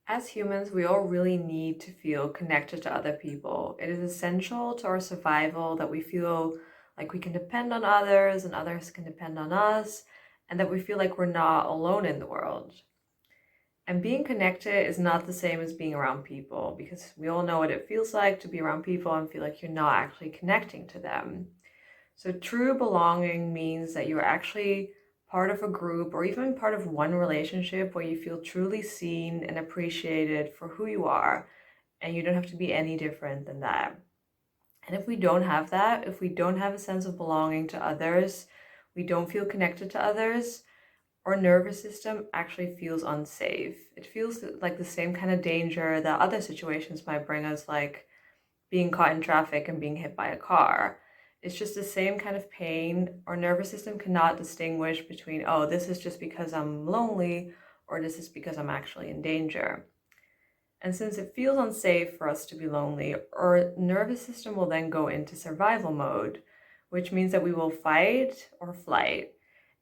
As humans, we all really need to feel connected to other people. It is essential to our survival that we feel like we can depend on others and others can depend on us, and that we feel like we're not alone in the world. And being connected is not the same as being around people, because we all know what it feels like to be around people and feel like you're not actually connecting to them. So true belonging means that you're actually part of a group or even part of one relationship where you feel truly seen and appreciated for who you are, and you don't have to be any different than that. And if we don't have that, if we don't have a sense of belonging to others, we don't feel connected to others, our nervous system actually feels unsafe. It feels like the same kind of danger that other situations might bring us, like being caught in traffic and being hit by a car. It's just the same kind of pain. Our nervous system cannot distinguish between, oh, this is just because I'm lonely, or this is because I'm actually in danger. And since it feels unsafe for us to be lonely, our nervous system will then go into survival mode, which means that we will fight or flight.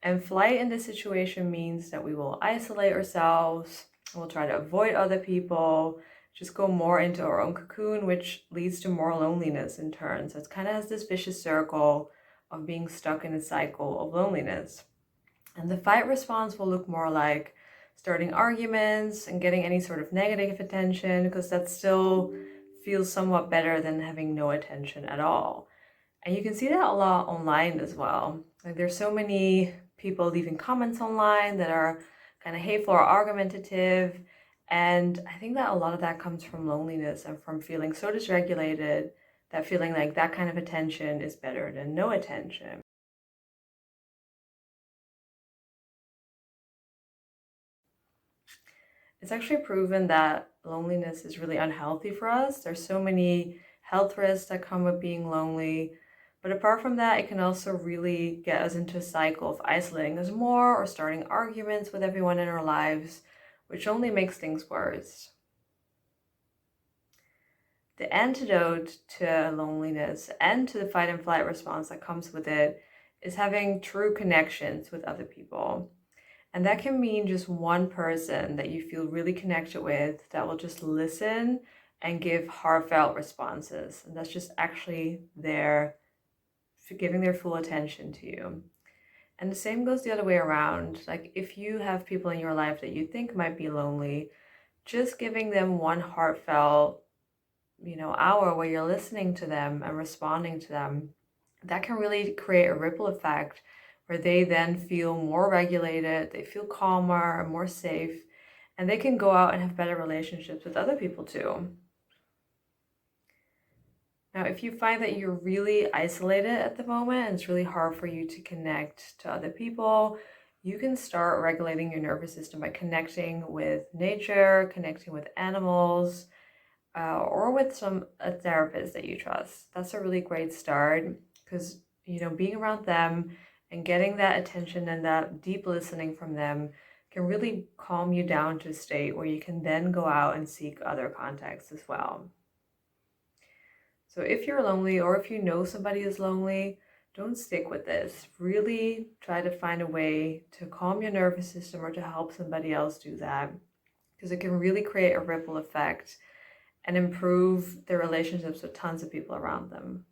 And flight in this situation means that we will isolate ourselves, we'll try to avoid other people, just go more into our own cocoon, which leads to more loneliness in turn. So it kind of has this vicious circle of being stuck in a cycle of loneliness. And the fight response will look more like starting arguments and getting any sort of negative attention, because that still feels somewhat better than having no attention at all. And you can see that a lot online as well. Like there's so many people leaving comments online that are kind of hateful or argumentative. And I think that a lot of that comes from loneliness and from feeling so dysregulated, that feeling like that kind of attention is better than no attention. It's actually proven that loneliness is really unhealthy for us. There's so many health risks that come with being lonely. But apart from that, it can also really get us into a cycle of isolating us more or starting arguments with everyone in our lives, which only makes things worse. The antidote to loneliness and to the fight and flight response that comes with it is having true connections with other people. And that can mean just one person that you feel really connected with that will just listen and give heartfelt responses. And that's just actually there for giving their full attention to you. And the same goes the other way around. Like if you have people in your life that you think might be lonely, just giving them one heartfelt, hour where you're listening to them and responding to them, that can really create a ripple effect where they then feel more regulated, they feel calmer, more safe, and they can go out and have better relationships with other people too. Now, if you find that you're really isolated at the moment and it's really hard for you to connect to other people, you can start regulating your nervous system by connecting with nature, connecting with animals, or with a therapist that you trust. That's a really great start, because being around them and getting that attention and that deep listening from them can really calm you down to a state where you can then go out and seek other contacts as well. So if you're lonely, or if you know somebody is lonely, don't stick with this. Really try to find a way to calm your nervous system or to help somebody else do that, because it can really create a ripple effect and improve their relationships with tons of people around them.